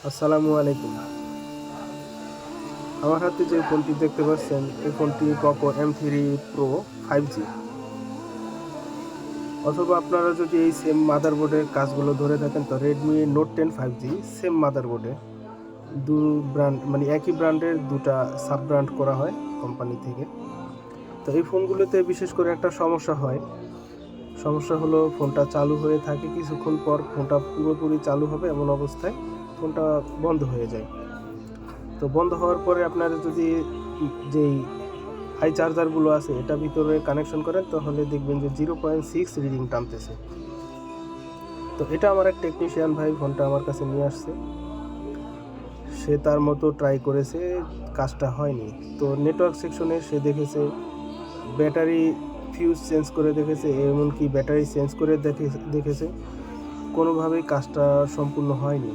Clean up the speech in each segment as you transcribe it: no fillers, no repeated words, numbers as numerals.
আসসালামু আলাইকুম। আমার হাতে যে ফোনটি দেখতে পাচ্ছেন এই ফোনটি পোকো M3 Pro 5G। অথবা আপনারা যদি এই সেম মাদারবোর্ডের কাজগুলো ধরে থাকেন তো Redmi Note 10 5G সেম মাদারবোর্ডে দু ব্র্যান্ড মানে একই ব্র্যান্ডের দুটা সাব ব্র্যান্ড করা হয় কোম্পানি থেকে। তো এই ফোনগুলোতে বিশেষ করে একটা সমস্যা হয়। সমস্যা হলো ফোনটা চালু হয়ে থাকে, কিছুক্ষণ পর ফোনটা পুরোপুরি চালু হবে এমন অবস্থায় ফোনটা বন্ধ হয়ে যায়। তো বন্ধ হওয়ার পরে আপনারা যদি যেই হাই চার্জারগুলো আছে এটা ভিতরে কানেকশন করেন তাহলে দেখবেন যে 0.6 রিডিং টানতেছে। তো এটা আমার এক টেকনিশিয়ান ভাই ফোনটা আমার কাছে নিয়ে আসছে, সে তার মতো ট্রাই করেছে, কাজটা হয়নি। তো নেটওয়ার্ক সেকশনে সে দেখেছে ব্যাটারি ফিউজ চেঞ্জ করে দেখেছে, এমনকি ব্যাটারি চেঞ্জ করে দেখেছে কোনোভাবেই কাজটা সম্পূর্ণ হয়নি।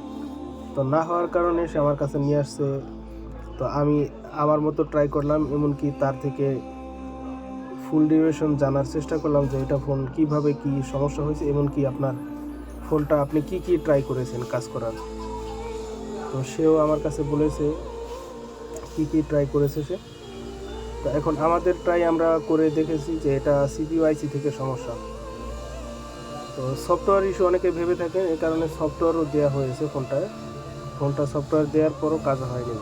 তো না হওয়ার কারণে সে আমার কাছে নিয়ে আসছে। তো আমি আমার মতো ট্রাই করলাম, এমনকি তার থেকে ফুল ডিউরেশন জানার চেষ্টা করলাম যে এটা ফোন কিভাবে কি সমস্যা হয়েছে, এমনকি আপনার ফোনটা আপনি কি কি ট্রাই করেছেন কাজ করার। তো সেও আমার কাছে বলেছে কি কি ট্রাই করেছে সে। তো এখন আমাদের ট্রাই আমরা করে দেখেছি যে এটা CPU IC থেকে সমস্যা। তো সফটওয়্যার ইস্যু অনেকে ভেবে থাকেন, এই কারণে সফটওয়্যারও দেওয়া হয়েছে ফোনটা সফটওয়্যার দেওয়ার পরও কাজ হয়নি।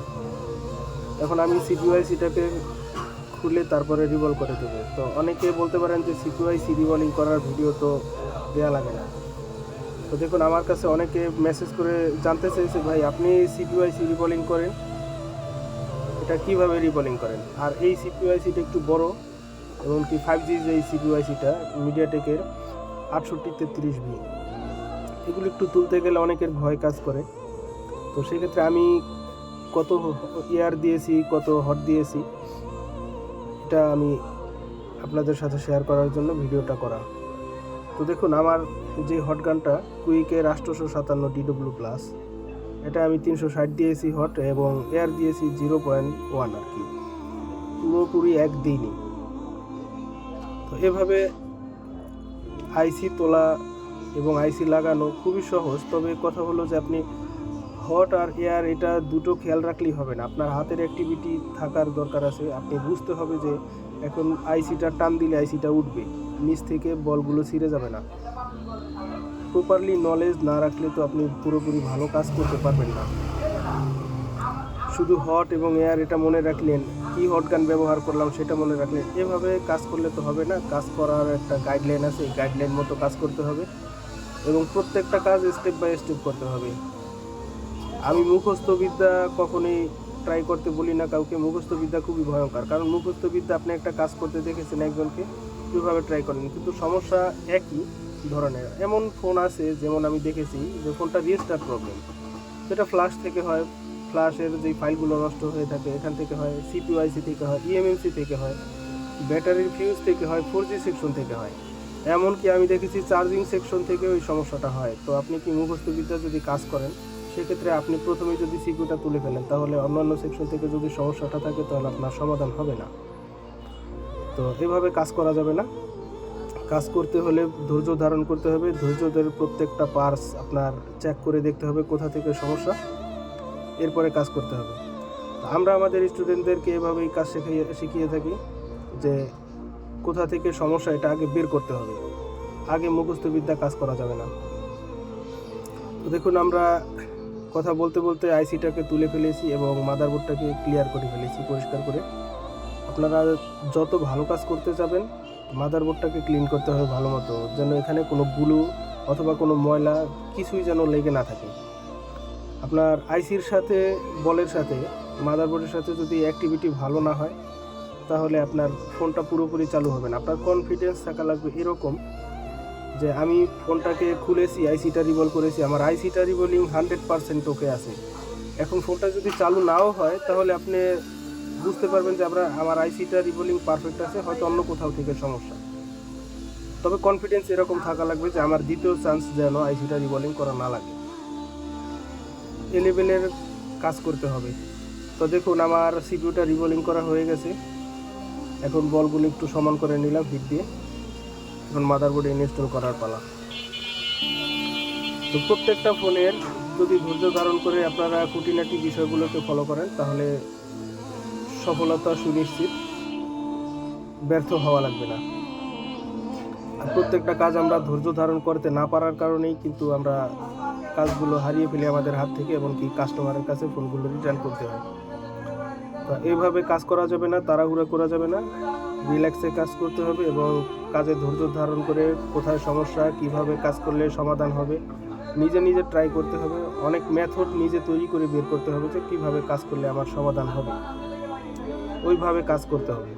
এখন আমি CPU ICটাকে খুলে তারপরে রিভলভ করে দেবে। তো অনেকে বলতে পারেন যে CPU IC রিভলিং করার ভিডিও তো দেওয়া লাগে না। তো দেখুন আমার কাছে অনেকে মেসেজ করে জানতে চাইছে, ভাই আপনি CPU IC রিভলিং করেন, এটা কিভাবে রিভলিং করেন। আর এই CPU ICটা একটু বড়, এমনকি 5G যে এই CPU ICটা মিডিয়াটেকের 6833V, এগুলো একটু তুলতে গেলে অনেকের ভয় কাজ করে। তো সেক্ষেত্রে আমি কত এয়ার দিয়েছি, কত হট দিয়েছি, এটা আমি আপনাদের সাথে শেয়ার করার জন্য ভিডিওটা করা। তো দেখুন আমার যে হট গানটা কুইকের 857 DW+, এটা আমি 360 দিয়েছি হট এবং এয়ার দিয়েছি 0.1 আর কি, পুরোপুরি এক দিইনি। তো এভাবে আইসি তোলা এবং আইসি লাগানো খুবই সহজ। তবে কথা হলো যে আপনি হট আর এয়ার এটা দুটো খেয়াল রাখলেই হবে না, আপনার হাতের অ্যাক্টিভিটি থাকার দরকার আছে। আপনি বুঝতে হবে যে এখন আইসিটা টান দিলে আইসিটা উঠবে, নিচ থেকে বলগুলো ছিঁড়ে যাবে না। প্রপারলি নলেজ না রাখলে তো আপনি পুরোপুরি ভালো কাজ করতে পারবেন না। শুধু হট এবং এয়ার এটা মনে রাখলেন, কি হট গান ব্যবহার করলাম সেটা মনে রাখলেন, এভাবে কাজ করলে তো হবে না। কাজ করার একটা গাইডলাইন আছে, এই গাইডলাইন মতো কাজ করতে হবে এবং প্রত্যেকটা কাজ স্টেপ বাই স্টেপ করতে হবে। আমি মুখস্থ বিদ্যা কখনোই ট্রাই করতে বলি না কাউকে। মুখস্থ বিদ্যা খুবই ভয়ঙ্কর, কারণ মুখস্থ বিদ্যা আপনি একটা কাজ করতে দেখেছেন একজনকে, কীভাবে ট্রাই করেন, কিন্তু সমস্যা একই ধরনের। এমন ফোন আছে যেমন আমি দেখেছি যে ফোনটা রিস্টার্ট প্রবলেম, সেটা ফ্ল্যাশ থেকে হয়, ফ্ল্যাশের যেই ফাইলগুলো নষ্ট হয়ে থাকে এখান থেকে হয়, CPU IC থেকে হয়, eMMC থেকে হয়, ব্যাটারির ফিউজ থেকে হয়, 4G সেকশন থেকে হয়, এমনকি আমি দেখেছি চার্জিং সেকশন থেকে ওই সমস্যাটা হয়। তো আপনি কি মুখস্থ বিদ্যা যদি কাজ করেন সেক্ষেত্রে আপনি প্রথমেই যদি CPUটা তুলে ফেলেন তাহলে অন্যান্য সেকশন থেকে যদি সমস্যাটা থাকে তাহলে আপনার সমাধান হবে না। তো এভাবে কাজ করা যাবে না। কাজ করতে হলে ধৈর্য ধারণ করতে হবে, ধৈর্য ধরে প্রত্যেকটা পার্টস আপনার চেক করে দেখতে হবে কোথা থেকে সমস্যা, এরপরে কাজ করতে হবে। আমরা আমাদের স্টুডেন্টদেরকে এভাবেই কাজ শিখিয়ে থাকি যে কোথা থেকে সমস্যা এটা আগে বের করতে হবে, আগে মুখস্থ বিদ্যা কাজ করা যাবে না। তো দেখুন আমরা কথা বলতে বলতে আইসিটাকে তুলে ফেলেছি এবং মাদারবোর্ডটাকে ক্লিয়ার করে ফেলেছি পরিষ্কার করে। আপনারা যত ভালো কাজ করতে যাবেন মাদারবোর্ডটাকে ক্লিন করতে হবে ভালো মতো, যেন এখানে কোনো গুলো অথবা কোনো ময়লা কিছুই যেন লেগে না থাকে। আপনার আইসির সাথে বলের সাথে মাদারবোর্ডের সাথে যদি অ্যাক্টিভিটি ভালো না হয় তাহলে আপনার ফোনটা পুরোপুরি চালু হবে না। আপনার কনফিডেন্স থাকা লাগবে এরকম যে আমি ফোনটাকে খুলেছি, আইসিটা রিভলভ করেছি, আমার আইসিটা রিভলিং 100% ওকে আছে। এখন ফোনটা যদি চালু নাও হয় তাহলে আপনি বুঝতে পারবেন যে আমার আইসিটা রিভলিং পারফেক্ট আছে, হয়তো অন্য কোথাও থেকে সমস্যা। তবে কনফিডেন্স এরকম থাকা লাগবে যে আমার দ্বিতীয় চান্স যেন আইসিটা রিভলিং করা না লাগে, এ লেভেলের কাজ করতে হবে। তো দেখুন আমার সিপিইউটা রিভলিং করা হয়ে গেছে, এখন বলগুলো একটু সমান করে নিলাম হিট দিয়ে, এখন মাদারবোর্ডে ইনস্টল করার পালা। তো প্রত্যেকটা ফোনের যদি ধৈর্য ধারণ করে আপনারা খুঁটিনাটি বিষয়গুলোকে ফলো করেন তাহলে সফলতা সুনিশ্চিত, ব্যর্থ হওয়া লাগবে না। আর প্রত্যেকটা কাজ আমরা ধৈর্য ধারণ করতে না পারার কারণেই কিন্তু আমরা কাজগুলো হারিয়ে ফেলি আমাদের হাত থেকে, এমনকি কাস্টমারের কাছে ফোনগুলো রিটার্ন করতে হয়। তো এইভাবে কাজ করা যাবে না, তাড়াহুড়া করা যাবে না, রিল্যাক্সে কাজ করতে হবে এবং কাজে ধৈর্য ধারণ করে কোথায় সমস্যা, কিভাবে কাজ করলে সমাধান হবে নিজে নিজে ট্রাই করতে হবে। অনেক মেথড নিজে তৈরি করে বের করতে হবে যে কীভাবে কাজ করলে আমার সমাধান হবে, ওইভাবে কাজ করতে হবে।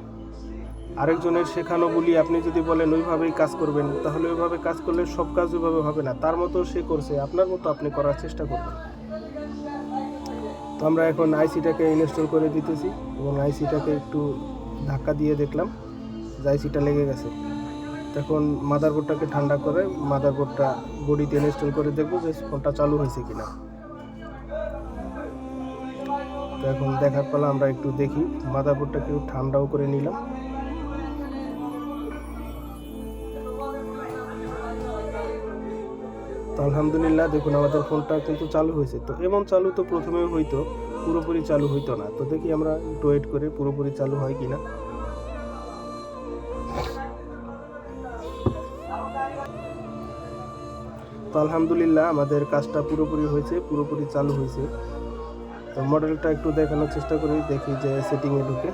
আরেকজনের শেখানো বলি আপনি যদি বলেন ওইভাবেই কাজ করবেন, তাহলে ওইভাবে কাজ করলে সব কাজ ওইভাবে হবে না। তার মতো সে করছে, আপনার মতো আপনি করার চেষ্টা করবেন। তো আমরা এখন আইসিটাকে ইনস্টল করে দিতেছি এবং আইসিটাকে একটু ধাক্কা দিয়ে দেখলাম যে আইসিটা লেগে গেছে। তখন মাদারবোর্ডটাকে ঠান্ডা করে মাদারবোর্ডটা বডিতে ইনস্টল করে দেখবো যে ফোনটা চালু হয়েছে কিনা। তো এখন দেখার পর আমরা একটু দেখি, মাদারবোর্ডটাকে ঠান্ডাও করে নিলাম। তো আলহামদুলিল্লাহ দেখুন আমাদের ফোনটা কিন্তু চালু হয়েছে। তো এমন চালু তো প্রথমে হইতো, পুরোপুরি চালু হইতো না। তো দেখি আমরা একটু ওয়েট করে পুরোপুরি চালু হয় কিনা। তো আলহামদুলিল্লাহ আমাদের কাজটা পুরোপুরি হয়েছে, পুরোপুরি চালু হয়েছে। তো মডেলটা একটু দেখানোর চেষ্টা করি, দেখি যে সেটিংয়ে ঢুকে।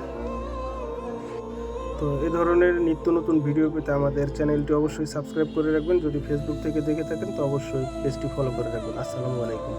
তো এই ধরনের নিত্য নতুন ভিডিও পেতে আমাদের চ্যানেলটি অবশ্যই সাবস্ক্রাইব করে রাখবেন। যদি ফেসবুক থেকে দেখে থাকেন তো অবশ্যই পেজটি ফলো করে রাখবেন। আসসালামু আলাইকুম।